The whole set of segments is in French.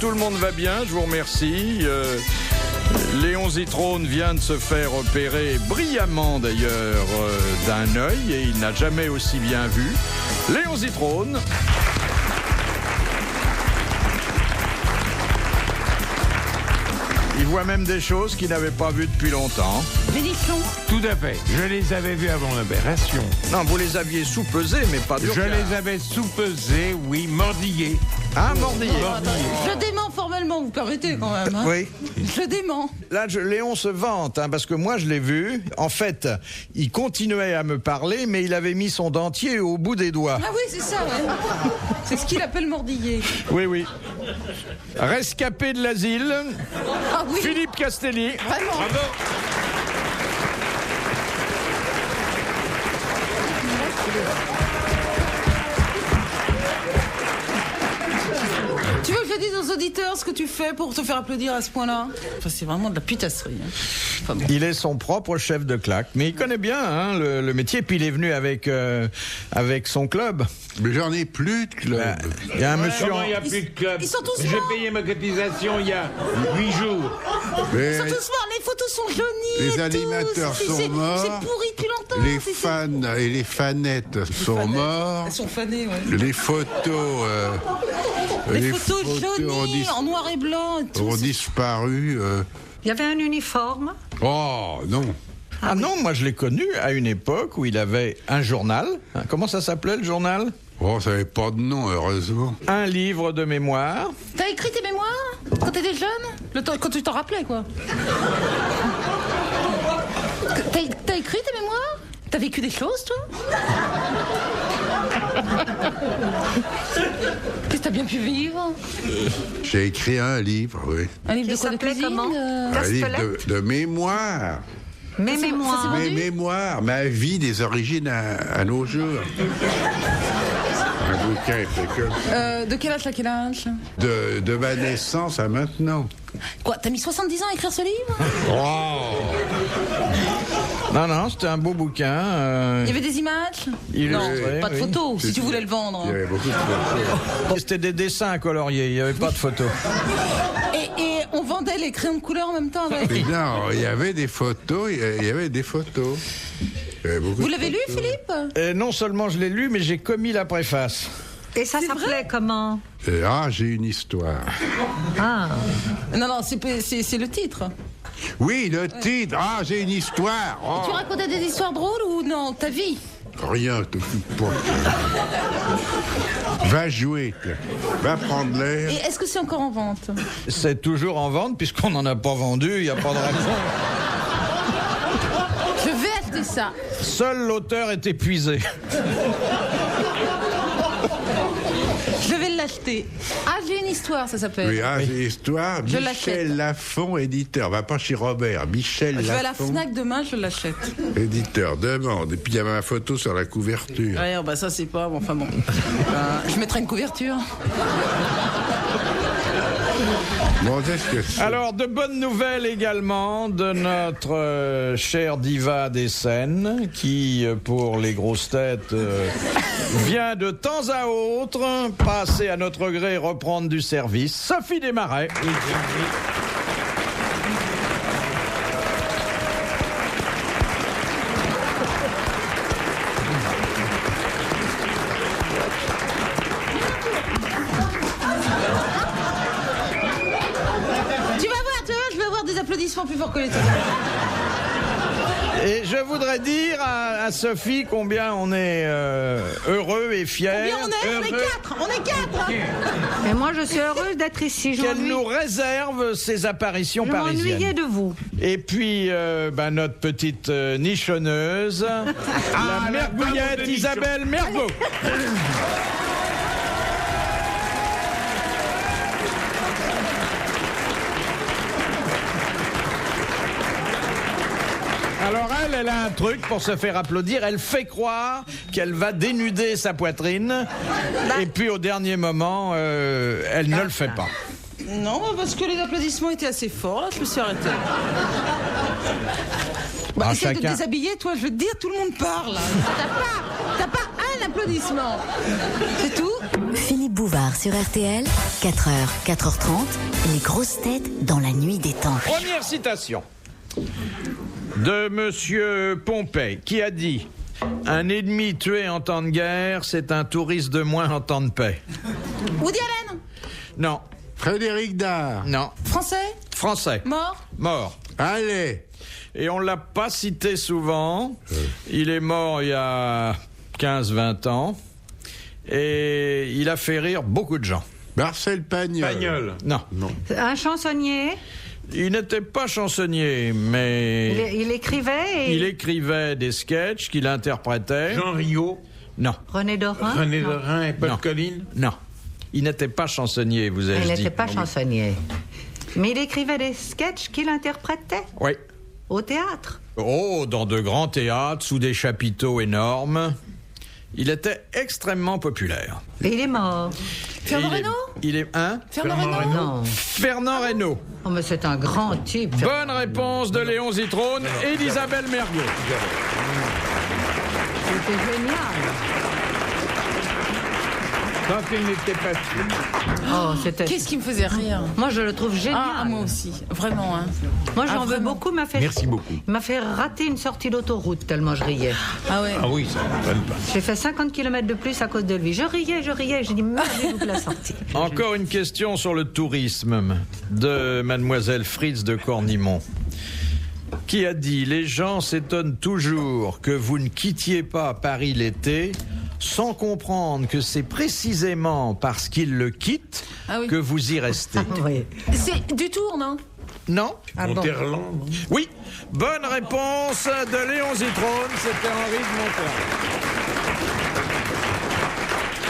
tout le monde va bien, je vous remercie. Léon Zitrone vient de se faire opérer brillamment d'ailleurs d'un œil et il n'a jamais aussi bien vu. Léon Zitrone. Il voit même des choses qu'il n'avait pas vues depuis longtemps. Bénichon. Tout à fait. Je les avais vus avant l'opération. Non, vous les aviez sous-pesés, mais pas dur. Je les avais sous-pesés, oui, mordillés. Ah, mordillés. Je dément formellement, vous permettez quand même. Hein. Oui. Je dément. Là, Léon se vante, parce que moi, je l'ai vu. En fait, il continuait à me parler, mais il avait mis son dentier au bout des doigts. Ah oui, c'est ça, ouais. C'est ce qu'il appelle mordiller. Oui, oui. Rescapé de l'asile, Ah oui, Philippe Castelli. vraiment. Bravo. Tu veux que je dise aux auditeurs ce que tu fais pour te faire applaudir à ce point-là? Enfin, c'est vraiment de la putasserie. Hein. Enfin, bon. Il est son propre chef de claque, mais il connaît bien le métier. Puis il est venu avec son club. Mais j'en ai plus de club. Il y a un monsieur. Comment il n'y a plus de club? Ils sont tous J'ai morts. payé ma cotisation il y a 8 jours. Mais Ils sont tous morts, les photos sont jaunies. les et tout. animateurs sont morts. C'est pourri, tu l'entends. les fans et les fanettes sont morts. Elles sont fanées, ouais. Les photos, Les photos jaunies, ont, en noir et blanc et tout. ont disparu. Il y avait un uniforme. Oh non. Ah non, moi je l'ai connu à une époque où il avait un journal. Comment ça s'appelait le journal? Oh, ça n'avait pas de nom, heureusement. Un livre de mémoire. T'as écrit tes mémoires quand t'étais jeune? Quand tu t'en rappelais, quoi. T'as écrit tes mémoires? T'as vécu des choses, toi? Qu'est-ce que t'as bien pu vivre? J'ai écrit un livre, oui. Un livre Qui de quoi, de s'appelait cuisine? comment Un livre Castellette. de mémoire. Mes Ça, mémoires. c'est Mes vendu mémoires, ma vie des origines à nos jours. Un bouquin fait que De quel âge à quel âge? de ma naissance à maintenant. Quoi, t'as mis 70 ans à écrire ce livre? Non, non, c'était un beau bouquin. Il y avait des images? Illustré, Pas de oui. photos, si tu voulais le vendre. Il y avait beaucoup de photos. C'était des dessins coloriés, il n'y avait pas de photos. Et on vendait les crayons de couleur en même temps avec. Et non, il y avait des photos, il y avait des photos. Il y avait beaucoup Vous de l'avez lu, photos. Philippe? Et non seulement je l'ai lu, mais j'ai commis la préface. Et ça s'appelait comment? J'ai une histoire. Ah. Non, non, c'est le titre. Oui, le titre. J'ai une histoire. Oh, Tu racontais des histoires drôles ou non? Ta vie? rien, t'occupe pas. Va jouer, toi. Va prendre l'air. Et est-ce que c'est encore en vente? C'est toujours en vente, puisqu'on n'en a pas vendu, il n'y a pas de raison. Je vais acheter ça. Seul l'auteur est épuisé. Je vais l'acheter. Ah, j'ai une histoire, ça s'appelle. Oui, j'ai une histoire. Je Michel l'achète. Lafont, éditeur. Va pas chez Robert. Michel Je vais à la Lafont, Fnac demain, je l'achète. éditeur. Demande. Et puis il y avait ma photo sur la couverture. Ouais, bah ça c'est pas. Enfin bon. Je mettrai une couverture. Bon, qu'est-ce que c'est? Alors, de bonnes nouvelles également de notre chère diva des scènes, qui, pour les grosses têtes, vient de temps à autre passer à notre gré reprendre du service. Sophie Desmarais. Tu vas voir, je vais avoir des applaudissements plus forts que les tiens. Et je voudrais dire à Sophie combien on est heureux et fiers. Combien on est quatre. On est quatre. Mais moi, je suis heureuse d'être ici. Je Qu'elle m'ennuie- nous réserve ses apparitions je m'ennuyais parisiennes. de vous. Et puis, notre petite nichonneuse, la mergouillette Isabelle Mergo. Alors elle a un truc pour se faire applaudir. Elle fait croire qu'elle va dénuder sa poitrine. Et puis au dernier moment, elle ne le fait pas. Non, parce que les applaudissements étaient assez forts, là, je me suis arrêtée. Bah, essaye de te chacun. déshabiller, toi, je veux te dire, tout le monde parle. T'as pas un applaudissement. C'est tout. Philippe Bouvard sur RTL, 4h, 4h30, les grosses têtes dans la nuit des temps. Première citation de Monsieur Pompey, qui a dit « Un ennemi tué en temps de guerre, c'est un touriste de moins en temps de paix. Woody Allen. » Non, Frédéric Dard. non. Français. Français. Mort. Allez. Et on ne l'a pas cité souvent. Il est mort il y a 15-20 ans. Et il a fait rire beaucoup de gens. Marcel Pagnol. Pagnol. Non. Un chansonnier. Il n'était pas chansonnier, mais Il écrivait et... il écrivait des sketchs qu'il interprétait. Jean Rio, Non, René Dorin. René Dorin et Paul Non. Colline. non. Il n'était pas chansonnier, vous Il ai-je dit. n'était pas chansonnier. Mais il écrivait des sketchs qu'il interprétait Oui. au théâtre. Oh, dans de grands théâtres, sous des chapiteaux énormes. Il était extrêmement populaire. Et il est mort. Fernand Et Reynaud. il est un Fernand Reynaud. Non. Fernand Reynaud. Oh, mais c'est un grand type. Bonne réponse de Léon Zitrone et d'Isabelle Mergo. C'était génial. Quand il n'était pas sûr. Oh, c'était... Qu'est-ce qui me faisait rire? Moi, je le trouve génial. Ah, moi aussi. Vraiment, hein. Moi, j'en Ah, veux vraiment. beaucoup. Il Merci beaucoup. m'a fait rater une sortie d'autoroute tellement je riais. Ah ouais. Ah oui, ça ne m'étonne pas. J'ai fait 50 km de plus à cause de lui. Je riais. J'ai dit, merde, il loupe la sortie. Encore une question sur le tourisme de mademoiselle Fritz de Cornimont, qui a dit « Les gens s'étonnent toujours que vous ne quittiez pas Paris l'été sans comprendre que c'est précisément parce qu'ils le quittent Ah oui. que vous y restez. Oui. C'est du Tour, non? Non? Ah bon. Monterland, non. Oui. Bonne réponse de Léon Zitrone, c'était Henri de Monterland.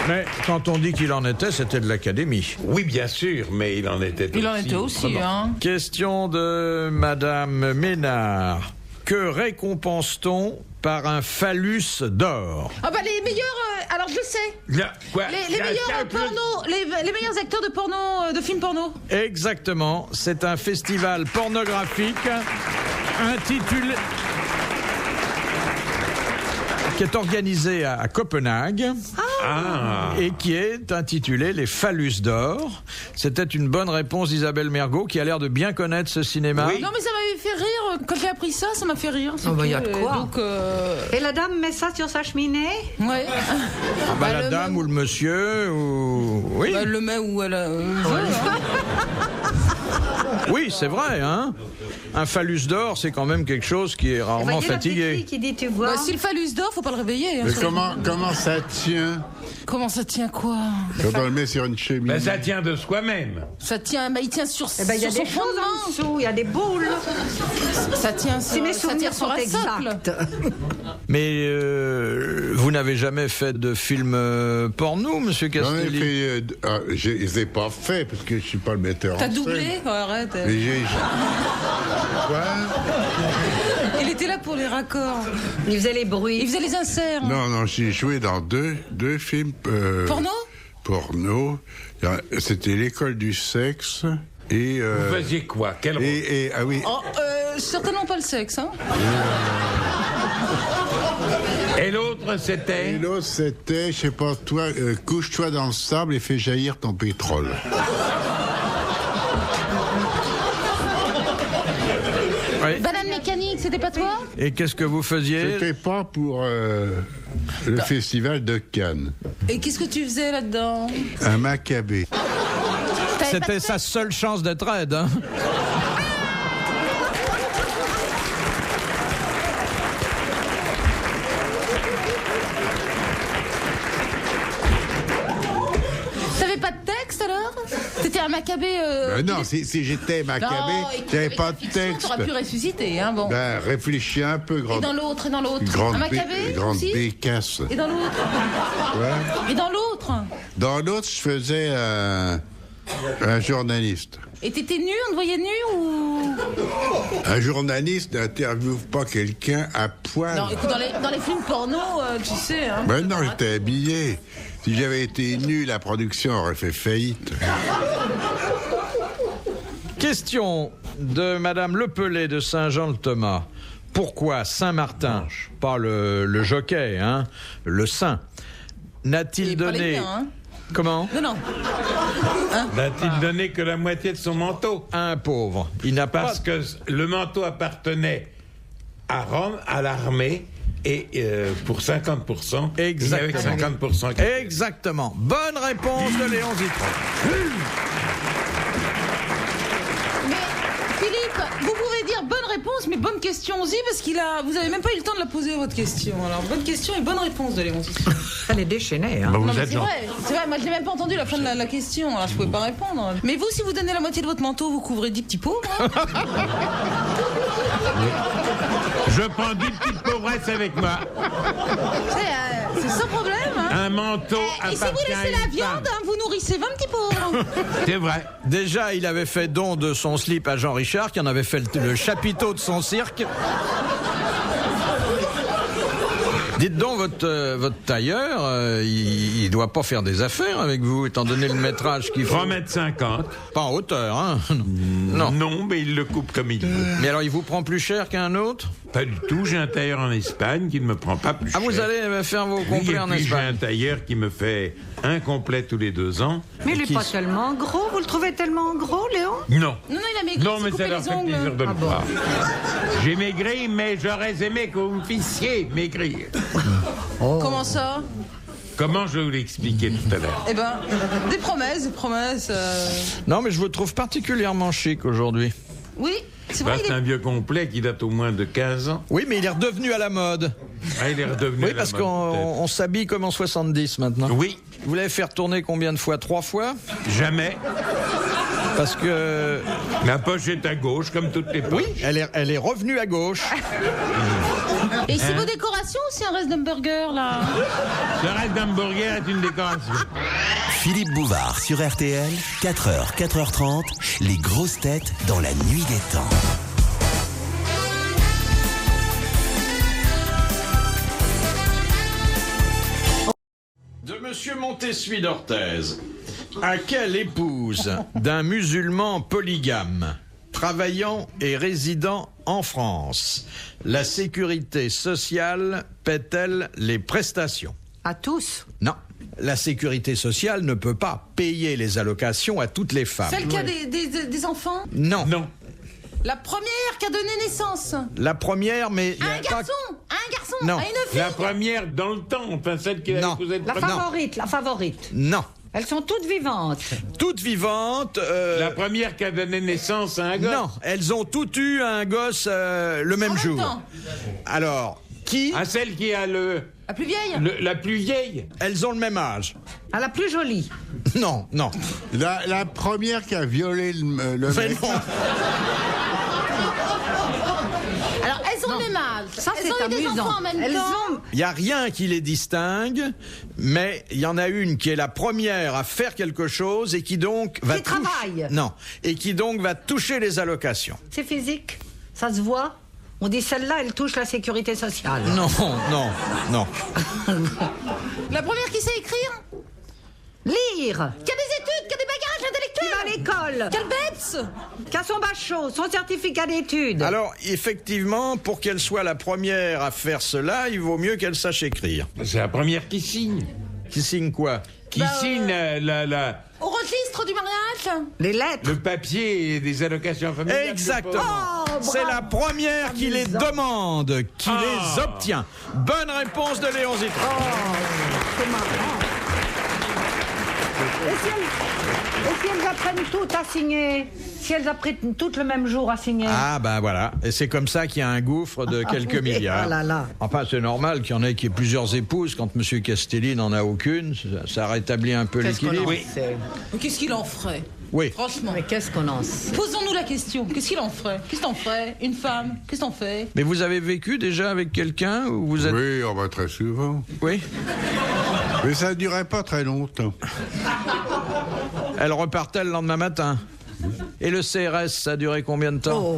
Mais quand on dit qu'il en était, c'était de l'académie. Oui, bien sûr, mais il en était aussi. Il en était aussi, autrement. hein. Question de Madame Ménard. Que récompense-t-on par un phallus d'or? Ah bah les meilleurs... alors je le sais. Là, quoi Les Là, meilleurs ça, porno... Les meilleurs acteurs de porno... de films porno. Exactement, c'est un festival pornographique intitulé... qui est organisé à Copenhague Ah. et qui est intitulé Les Phallus d'or. C'était une bonne réponse d'Isabelle Mergo, qui a l'air de bien connaître ce cinéma. Oui. Non mais ça m'avait fait rire. Quand j'ai appris ça, ça m'a fait rire. Oh, bah, y a de quoi. Donc... Et la dame met ça sur sa cheminée. Ouais. Bah, la le dame met- ou le monsieur ou... Oui, Elle le met où elle... oui, c'est vrai, hein. Un phallus d'or, c'est quand même quelque chose qui est Eh ben, rarement il y a la petite fatigué. fille qui dit, tu vois. Bah, si le phallus d'or, faut pas le réveiller. hein. Mais comment ça tient Comment ça tient quoi? quand on le met sur une cheminée? Ben, ça tient de soi-même. Ça tient... Bah, il tient sur, Eh ben, il y a sur des son choses en fondement. dessous, il y a des boules. Ça tient sur, Si mes ça souvenirs tient sur sont un socle. exacts. Mais vous n'avez jamais fait de film porno, monsieur J'en ai Castelli? fait. Je les ai pas fait parce que je suis pas le metteur en T'as scène. doublé? Oh, arrête. Mais Quoi? Il était là pour les raccords. Il faisait les Il bruits. faisait les inserts. Non, j'ai joué dans deux films. Porno? Porno. C'était L'école du sexe et. Vous faisiez quoi? Quel rôle? Ah oui. Oh, certainement pas le sexe, hein. Et l'autre, Et c'était... l'autre, c'était, je sais pas, toi, couche-toi dans le sable et fais jaillir ton pétrole. Oui. Banane mécanique, c'était pas toi? Et qu'est-ce que vous faisiez? C'était pas pour le festival de Cannes. Et qu'est-ce que tu faisais là-dedans? Un macabé. C'était sa seule chance d'être aide, hein. T'avais pas de texte alors? T'étais un macabé. Non, si j'étais macabé, Non, écoute, j'avais avec pas la de fiction, texte. T'aurais pu ressusciter, hein, bon. Ben, réfléchis un peu, Et grande, dans l'autre, et dans l'autre. grande, Un macabé grande aussi? bécasse. Et dans l'autre? Ouais. Et dans l'autre? Dans l'autre, je faisais un journaliste. Et t'étais nu, on te voyait nu ou? Un journaliste n'interviewe pas quelqu'un à poil. Non, écoute, dans les films porno, tu sais, hein. Ben non, j'étais habillé. Si j'avais été nu, la production aurait fait faillite. Question de Madame Lepelé de Saint-Jean-le-Thomas. Pourquoi Saint-Martin, pas le jockey, hein, le saint, Et n'a-t-il pas les donné... miens, hein. Comment? Non. N'a-t-il donné que la moitié de son manteau? Un pauvre. Il n'a pas... Parce que le manteau appartenait à Rome, à l'armée, et pour 50%, Exactement. il n'y avait que 50%. Exactement. Bonne réponse de Léon Zitrone. Mais Philippe, vous pouvez dire bonne réponse, mais bonne question aussi, parce vous avez même pas eu le temps de la poser votre question. Alors bonne question et bonne réponse de Léon Zitrone. Elle est déchaînée, hein. Bah, vous Non, mais êtes c'est vrai, moi je n'ai même pas entendu la fin de la question, alors je pouvais pas répondre. Mais vous, si vous donnez la moitié de votre manteau, vous couvrez 10 petits pauvres. Hein. Je prends 10 petites pauvresses avec moi. C'est sans problème. Hein. Un manteau Et si appartient vous laissez à la une viande, femme. hein, vous nourrissez 20 petits pauvres. C'est vrai. Déjà, il avait fait don de son slip à Jean Richard, qui en avait fait le chapiteau de son cirque. Dites donc, votre tailleur, il doit pas faire des affaires avec vous, étant donné le métrage qu'il faut. 3,50 m. Pas en hauteur, hein? Non. Non, mais il le coupe comme il veut. Mais alors, il vous prend plus cher qu'un autre? Pas du tout. J'ai un tailleur en Espagne qui ne me prend pas plus Ah, cher. vous allez faire vos Oui, complets et en puis j'ai Espagne? un tailleur qui me fait un complet tous les 2 ans. Mais il Qui est pas s- tellement gros. Vous le trouvez tellement gros, Léon? Non. Non, il a maigri, Non, il s'est mais coupé ça leur les fait ongles. plaisir de le bon. voir. J'ai maigri, mais j'aurais aimé que vous me fissiez maigrir. Comment ça? Comment je vais vous l'expliquer tout à l'heure? Eh ben, des promesses. Non, mais je vous trouve particulièrement chic aujourd'hui. Oui, c'est Bah, vrai, c'est un vieux complet qui date au moins de 15 ans. Oui, mais il est redevenu à la mode. Ah, il est redevenu Oui, à la parce mode, qu'on peut-être. on s'habille comme en 70 maintenant. Oui, Vous l'avez fait tourner combien de fois? 3 fois? jamais. Parce que... La poche est à gauche, comme toutes les poches. Oui, elle est revenue à gauche. Et c'est vos décorations ou c'est un reste d'hamburger, là? Le reste d'hamburger est une décoration. Philippe Bouvard sur RTL, 4h, 4h30, les grosses têtes dans la nuit des temps. De Monsieur Montessuie d'Orthez. À quelle épouse d'un musulman polygame, travaillant et résidant en France, la sécurité sociale paie-t-elle les prestations? À tous. Non. La sécurité sociale ne peut pas payer les allocations à toutes les femmes. Celle qui a des enfants? Non. Non. La première qui a donné naissance? La première, mais... il y a Un pas- garçon? Un garçon? Non. À une fille? La première dans le temps, enfin celle qui a Non. épousé le La premier. favorite, la favorite. Non. Elles sont toutes vivantes. Toutes vivantes... La première qui a donné naissance à un gosse. Non, elles ont toutes eu un gosse le même En même jour. temps. Alors, qui? À celle qui a La plus vieille? la plus vieille. Elles ont le même âge. À la plus jolie. Non, non. La première qui a violé le Mais mec. non. Alors, elles ont le même âge. Ça, elles ont c'est eu des amusant. enfants en même Elles temps. ont... Il n'y a rien qui les distingue, mais il y en a une qui est la première à faire quelque chose et qui donc va Qui travaille. Non, et qui donc va toucher les allocations. C'est physique. Ça se voit. On dit celle-là, elle touche la sécurité sociale. Non, non, non. La première qui sait écrire? Lire. Qui a des études? Qui a des bagages Qui va à intellectuels? l'école. Qui a le BEPS? Qui a son bachot, son certificat d'études. Alors, effectivement, pour qu'elle soit la première à faire cela, il vaut mieux qu'elle sache écrire. C'est la première qui signe. Qui signe quoi? Qui signe Au registre du mariage? Les lettres. le papier des allocations familiales. Exactement. Oh, bravo. C'est la première qui les demande, qui les obtient. Bonne réponse de Léon Zitrone. C'est marrant. Et si elles apprennent toutes à signer? Si elles apprennent toutes le même jour à signer? Ah ben voilà, et c'est comme ça qu'il y a un gouffre de quelques oui, milliards. oh là là. Enfin, c'est normal qu'il y en ait qui aient plusieurs épouses quand M. Castelli n'en a aucune. Ça rétablit un peu Qu'est-ce qu'on l'équilibre. en sait? Mais qu'est-ce qu'il en ferait? Oui. Franchement. Mais qu'est-ce qu'on en sait? Posons-nous la question. Qu'est-ce qu'il en ferait? Qu'est-ce que t'en ferais? Une femme? Qu'est-ce que t'en fais? Mais vous avez vécu déjà avec quelqu'un ou vous êtes... Oui, on va très souvent. Oui. Mais ça ne durait pas très longtemps. Elle repartait le lendemain matin. Et le CRS, ça a duré combien de temps?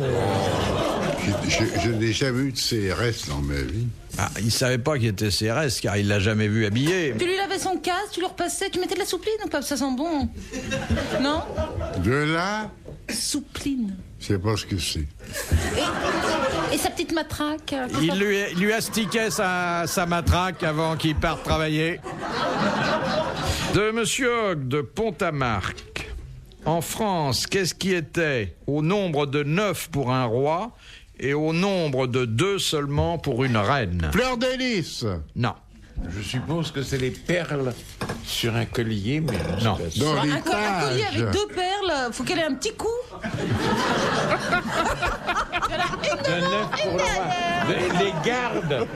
Je n'ai jamais eu de CRS dans ma vie. Ah, il savait pas qu'il était CRS car il l'a jamais vu habillé. Tu lui lavais son casque, tu lui repassais, tu mettais de la soupline ou pas? Ça sent bon. Non? De là, Soupline. je sais pas ce que c'est. Et sa petite matraque? Il lui astiquait sa matraque avant qu'il parte travailler. De Monsieur Hogg de Pont-à-Marc. En France, qu'est-ce qui était au nombre de 9 pour un roi et au nombre de 2 seulement pour une reine? Fleur d'hélice. Non. Je suppose que c'est les perles sur un collier, mais je Non. sais pas. Dans Un collier l'étage. avec 2 perles, faut qu'elle ait un petit coup. De 9 pour le roi. Les gardes.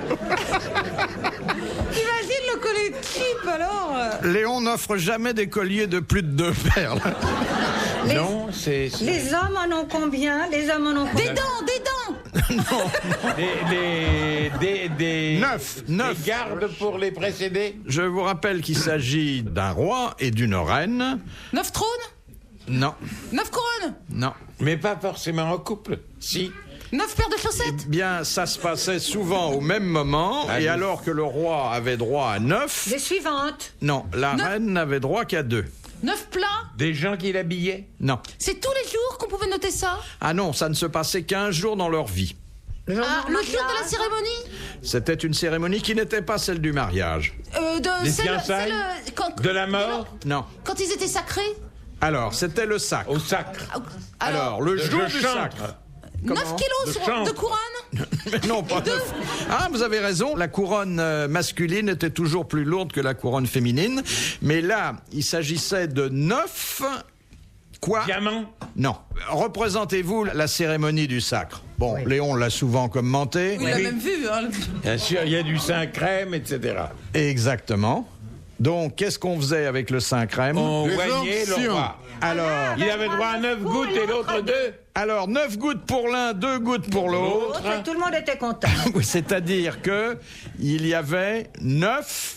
Imagine le collier cheap alors. Léon n'offre jamais des colliers de plus de 2 perles. Non, c'est Les hommes en ont combien? Les hommes en ont combien? Des dents, des dents. des 9. des gardes pour les précéder. Je vous rappelle qu'il s'agit d'un roi et d'une reine. 9 trônes, Non, 9 couronnes, non. Mais pas forcément en couple. Si. 9 paires de Eh chaussettes. bien, ça se passait souvent au même moment, Ah, et oui. alors que le roi avait droit à 9, Les suivantes. non, la Neuf. reine n'avait droit qu'à 2. 9 plats. Des gens qui l'habillaient. Non. C'est tous les jours qu'on pouvait noter ça. Ah non, ça ne se passait qu'un jour dans leur vie. Le jour de la cérémonie. C'était une cérémonie qui n'était pas celle du mariage. Des fiançailles. De la mort. Non. Quand ils étaient sacrés. Alors, c'était le sacre. Au sacre. Alors, le jour du chantre. sacre. 9 De kilos de chantre. couronne. Mais non, pas 9. Ah, vous avez raison, la couronne masculine était toujours plus lourde que la couronne féminine. Mais là, il s'agissait de 9... Quoi? Diamant. Non. Représentez-vous la cérémonie du sacre. Bon, Léon l'a souvent commenté. Il l'a même vu. Hein. Bien sûr, il y a du Saint-Crème, etc. Exactement. Donc, qu'est-ce qu'on faisait avec le Saint-Crème? On Les voyait le onctions. roi. Alors, Il avait droit à 9 gouttes et l'autre 2. alors, 9 gouttes pour l'un, 2 gouttes pour l'autre. Tout le monde était content. Oui, c'est-à-dire que il y avait 9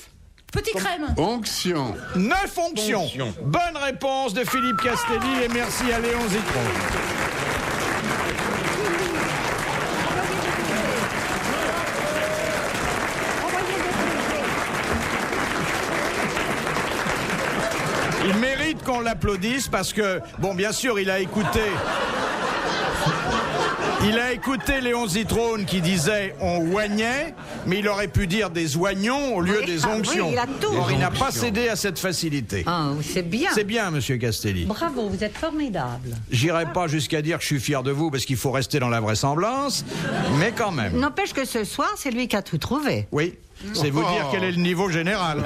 Petit crème. Onction. onctions. Onctions. Bonne réponse de Philippe Castelli et merci à Léon Zitron. Il mérite qu'on l'applaudisse parce que, bon, bien sûr, il a écouté Léon Zitrone qui disait on oignait, mais il aurait pu dire des oignons au lieu Oui, des ah oui, onctions. il a tout. Or, il n'a pas onctions. cédé à cette facilité. Ah, c'est bien. C'est bien, monsieur Castelli. Bravo, vous êtes formidable. J'irai pas jusqu'à dire que je suis fier de vous parce qu'il faut rester dans la vraisemblance, mais quand même. N'empêche que ce soir, c'est lui qui a tout trouvé. Oui, c'est vous dire quel est le niveau général.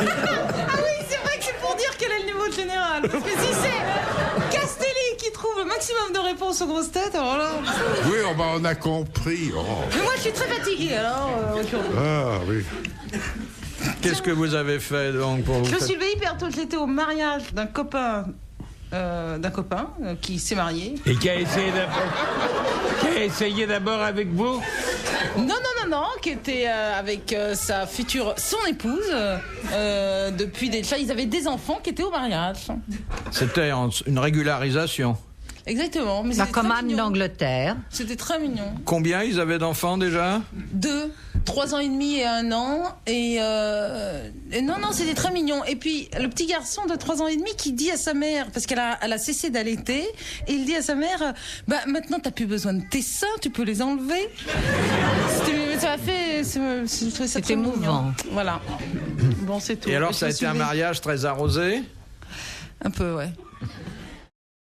Ah oui, c'est vrai que c'est pour dire quel est le niveau général. Parce que si c'est Castelli qui trouve le maximum de réponses aux grosses têtes, alors là. Oui, on a compris. Oh. Mais moi, je suis très fatiguée, alors. aujourd'hui. Ah oui. Qu'est-ce que vous avez fait donc pour vous Je faire- suis levée hyper tôt. J'étais au mariage d'un copain qui s'est marié. Et qui a essayé d'abord avec vous. Non, qui était avec son épouse depuis déjà. Ils avaient des enfants qui étaient au mariage. C'était une régularisation. Exactement. Mais La c'était très commande mignon. d'Angleterre. C'était très mignon. Combien ils avaient d'enfants déjà? 2, 3 ans et demi et 1 an. Et non, c'était très mignon. Et puis, le petit garçon de 3 ans et demi qui dit à sa mère, parce qu'elle a cessé d'allaiter, et il dit à sa mère, bah, maintenant, t'as plus besoin de tes seins, tu peux les enlever. Ça a fait... je trouvais ça C'était très mignon. émouvant. Voilà. Bon, c'est tout. Et alors, Je ça a me été un suis levée- mariage très arrosé? Un peu, ouais.